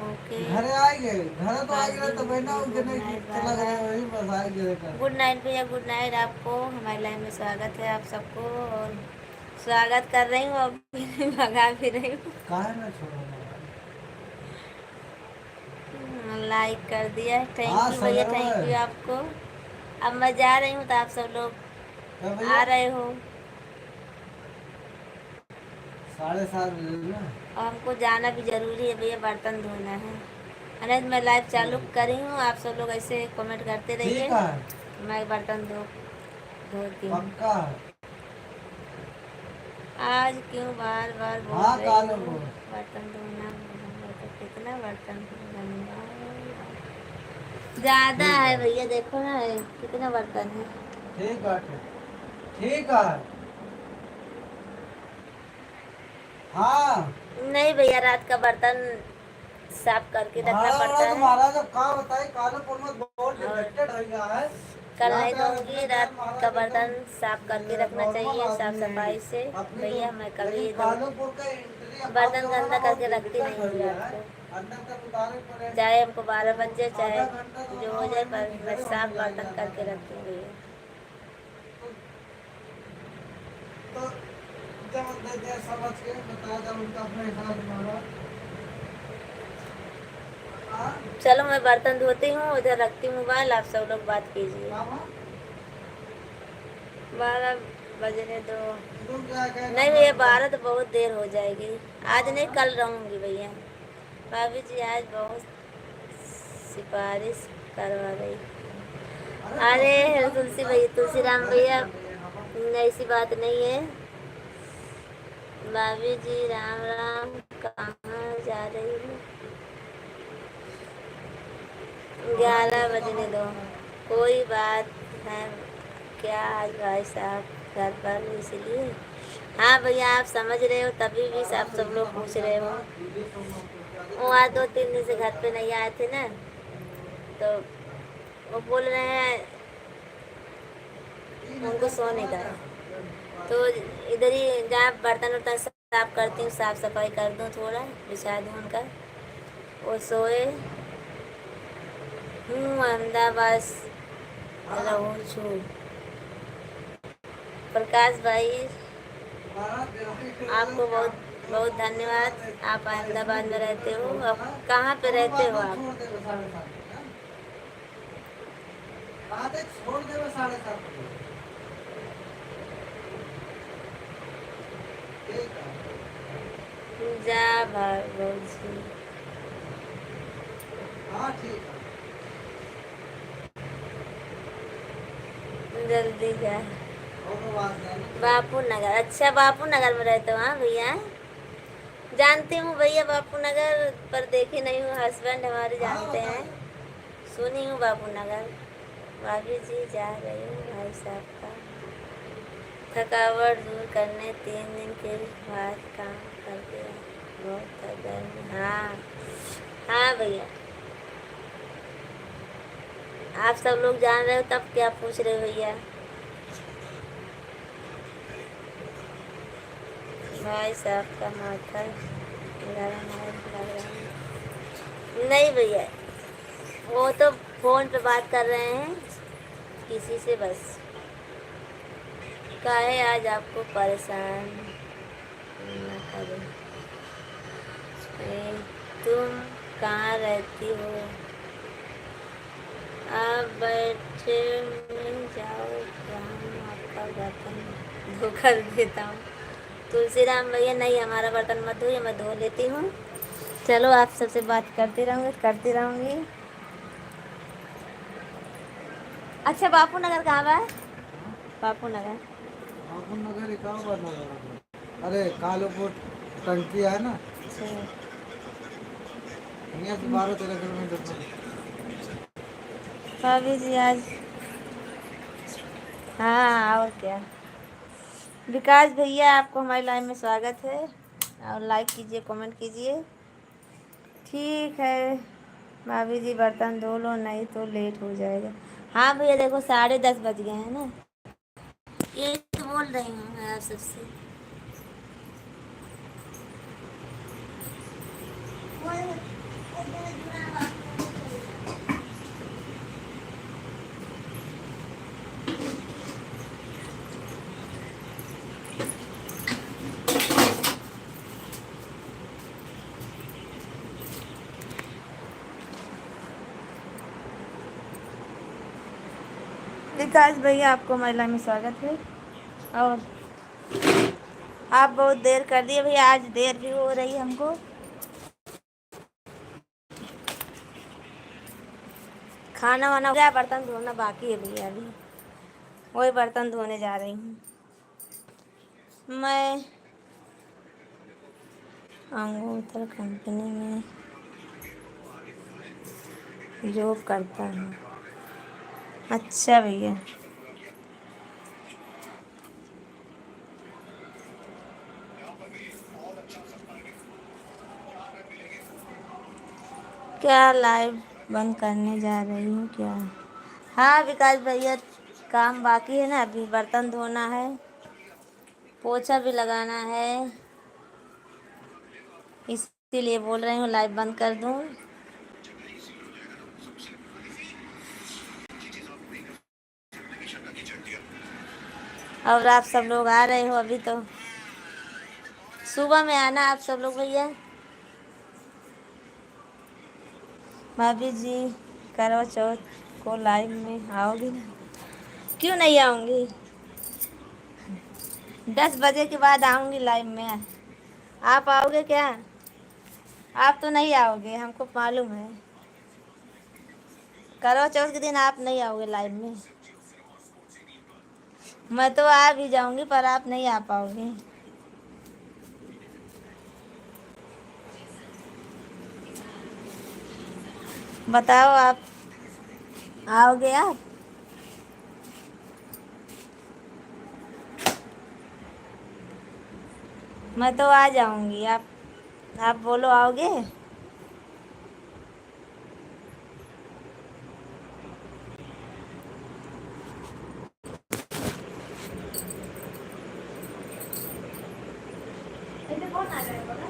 ओके। घरे आएंगे, घरे तो आएंगे तो बहना उनके गुड नहीं नाइट, चला बाय गया बाय। वही बस आएंगे कर गुड नाइट भैया, गुड नाइट आपको, हमारी लाइन में स्वागत है आप सबको, और स्वागत कर रही हूँ और फिर भगा भी रही हूँ। काहे ना छोड़ो महाराज। लाइक कर दिया, हाँ थैंक यू भैया, सगर थैंक यू में आपको। अब मैं जा रही हूँ तो आप सब लोग क्या आ भैया रहे हो, 7:30 बजे ना। और हमको जाना भी जरूरी है भैया, बर्तन धोना है। अनज मैं लाइव चालू करी हूँ, आप सब लोग ऐसे कमेंट करते रहिए, ठीक है मैं बर्तन धोती हूँ। पक्का है। आज क्यों बार बार बोल हाँ रही कालो हूँ को बर्तन धोना, तो कितना बर्तन धोना ज़्यादा ठीक है है भैया, देखो ना कितना बर्तन है। ठीक है ठीक है हाँ नहीं भैया, रात का बर्तन साफ करके रखना भाड़ा वाला पड़ता तो है, महाराज अब का बताए कालो पर में बहुत और डिफेक्टेड हो गया है। कल यहाँ नहीं पे यार धोऊंगी। अपने रात घर का महाराज बर्तन एकदम साफ करके रखना नॉर्मल चाहिए साफ आदमी है सफाई से अपनी तो। भैया, मैं कभी लेकिन धो कालोपुर का एंट्री अब बर्तन जो है गंदा ना बहुत करके रखती डिफिकल्ट नहीं हो हूँ गया रात है। को, अंदर तक उतारे पड़े चाहे हमको 12 तो बज जाए चाहे आधा घंटा तो जो हो बनाओ जाए, भाई में पर कि मैं घरे होने साफ जाएंगे बर्तन आधा करके घंटा। रखती हूँ भैया। तो जब दे समझ के बता दो उनका अपने हिसाब से महाराज। हाँ चलो मैं बर्तन धोती हूँ, उधर रखती हूँ मोबाइल, आप सब लोग बात कीजिए। क्या हुआ? 12 बजने दो। तुम क्या कहना नहीं भैया, मत बता। 12 तो बहुत देर हो जाएगी, क्या आज नहीं होगा? कल रहूँगी भैया। भाभी जी आज बहुत सिफारिश करवा रही। अरे तो अपने अरे हिसाब से तुलसी बता भैया, तो तुलसी राम घरे भैया, चल रही है हम। ऐसी बात नहीं है। भाभी जी राम राम, कहाँ जा रही हूँ? 11 बजने दो, कोई बात है क्या आज भाई साहब घर पर, इसलिए। हाँ भैया, आप समझ रहे हो तभी भी आप सब लोग पूछ रहे हो। वो आज 2 3 दिन से घर पे नहीं आए थे ना, तो वो बोल रहे हैं उनको सोने का है, तो इधर ही जहाँ बर्तन वर्तन साफ करती हूँ, साफ सफाई कर दूँ, थोड़ा बिछा दूँ उनका, वो सोए हूँ। अहमदाबाद रहूँ छू। प्रकाश भाई आपको बहुत बहुत धन्यवाद। आप अहमदाबाद में रहते हो। अब कहाँ पे रहते हो आप? छोड़ देवे 7:30 बजे। ठीक है। जा भाजी, हाँ ठीक है। जल्दी जा। और बात नहीं। बापू नगर, अच्छा बापू नगर में रहते हो? हाँ भैया, जानती हूँ भैया बापू नगर, पर देखी नहीं हूँ। हस्बैंड हमारे जानते हैं, सुनी हूँ बापू नगर। भाभी जी जा रही हूँ भाई साहब का थकावट दूर करने, 3 दिन के बाद काम करके बहुत गर्मी। हाँ हाँ भैया, आप सब लोग जान रहे हो तब क्या पूछ रहे हो भैया? भाई साहब का माथा गरम लग रहा है। नहीं भैया, वो तो फोन पे बात कर रहे हैं किसी से बस। काहे आज आपको परेशान न करें। तुम कहाँ रहती हो? आप बैठे में जाओ, हम आपका बर्तन धो कर देता हूँ। तुलसीराम भैया, नहीं हमारा बर्तन मत धोइए, मैं धो लेती हूँ। चलो, आप सबसे बात करती रहूँगी। अच्छा, बापू नगर कहाँ बा है? बापू नगर बापू नगर ही कहाँ बना है? अरे कालूपुर टंकी है ना, अच्छा। यहाँ से 12-13 किलोमीटर पर। भाभी जी आज, हाँ और क्या। विकास भैया, आपको हमारी लाइन में स्वागत है, और लाइक कीजिए, कमेंट कीजिए। ठीक है भाभी जी, बर्तन धो लो, नहीं तो लेट हो जाएगा। हाँ भैया, देखो 10:30 बज गए हैं ना, ये तो बोल रही हूँ मैं आप सबसे। विकास भैया, आपको महिला में स्वागत है। और आप बहुत देर कर दिए भैया, आज देर भी हो रही है हमको। खाना वाना हो गया, बर्तन धोना बाकी है भैया, अभी वही बर्तन धोने जा रही हूँ। मैं अंगूठा कंपनी में जॉब करता हूँ। अच्छा भैया, क्या लाइव बंद करने जा रही हूँ क्या? हाँ विकास भैया, काम बाकी है ना, अभी बर्तन धोना है, पोछा भी लगाना है, इसीलिए बोल रही हूँ लाइव बंद कर दूँ। और आप सब लोग आ रहे हो अभी, तो सुबह में आना आप सब लोग भैया। भाभी जी, करवा चौथ को लाइव में आओगी ना? क्यों नहीं आऊँगी, 10 बजे के बाद आऊँगी लाइव में। आप आओगे क्या? आप तो नहीं आओगे, हमको मालूम है। करवा चौथ के दिन आप नहीं आओगे लाइव में। मैं तो आ भी जाऊंगी, पर आप नहीं आ पाओगे। बताओ, आप आओगे? आप मैं तो आ जाऊंगी, आप बोलो आओगे? कौन आ रहा है बोला?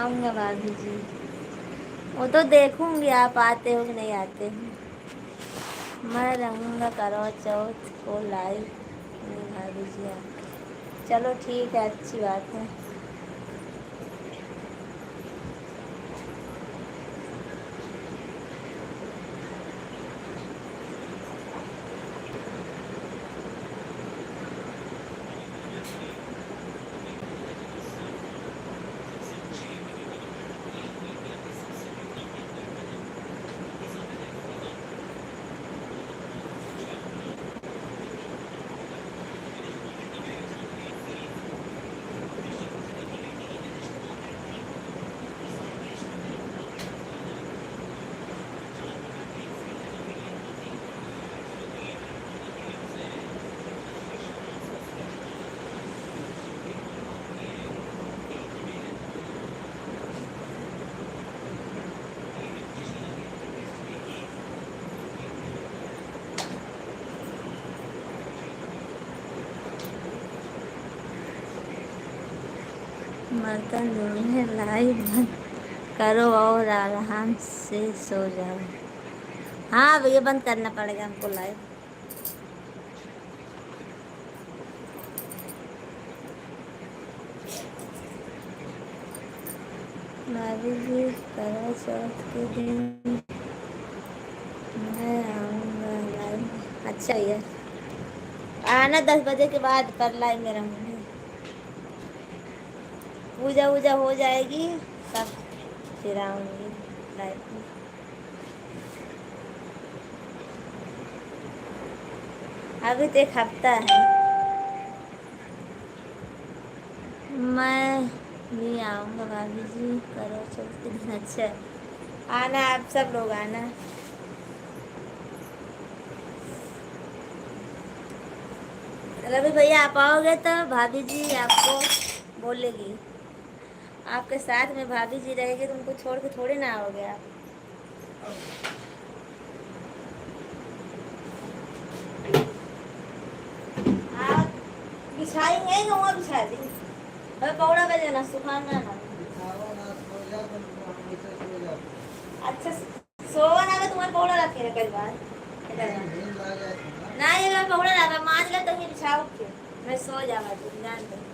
आऊँगा भाभी जी। वो तो देखूंगी आप आते हो कि नहीं आते हो। मैं रहूँगा करवा चौथ को लाइव में भाभी जी आप। चलो ठीक है, अच्छी बात है। बर्तन धोने लाइव बंद करो और आराम से सो जाओ। हाँ भैया, बंद करना पड़ेगा हमको लाइव। भाभी जी करवा चौथ के दिन मैं आऊँगा लाइव। अच्छा भैया, आना 10 बजे के बाद, पर लाइव में रहूँगी। पूजा वूजा हो जाएगी तब फिर आऊँगी लाइव में। अभी तो 1 हफ्ता है। मैं भी आऊँगा भाभी जी करवा चौथ के दिन। अच्छा, आना आप सब लोग आना। रवि भैया आप आओगे तो भाभी जी आपको बोलेगी। आपके साथ में भाभी जी रहेगी तो उनको छोड़ के थोड़ी ना आओगे आप। आप बिछाएंगे कि वहाँ बिछा दी? अरे पौड़ा बजे ना, सुखाना ना। बिछाओ ना, सो जा, तुम हमेशा सो जाओ। अच्छा, सोवा ना में तुम्हारे पौड़ा रखे ना कई बार। नींद आ जाए तो ना। ना ये मैं पौड़ा रखा मान ले तो फिर बिछाओ के मैं सो जावा तुम जान दो।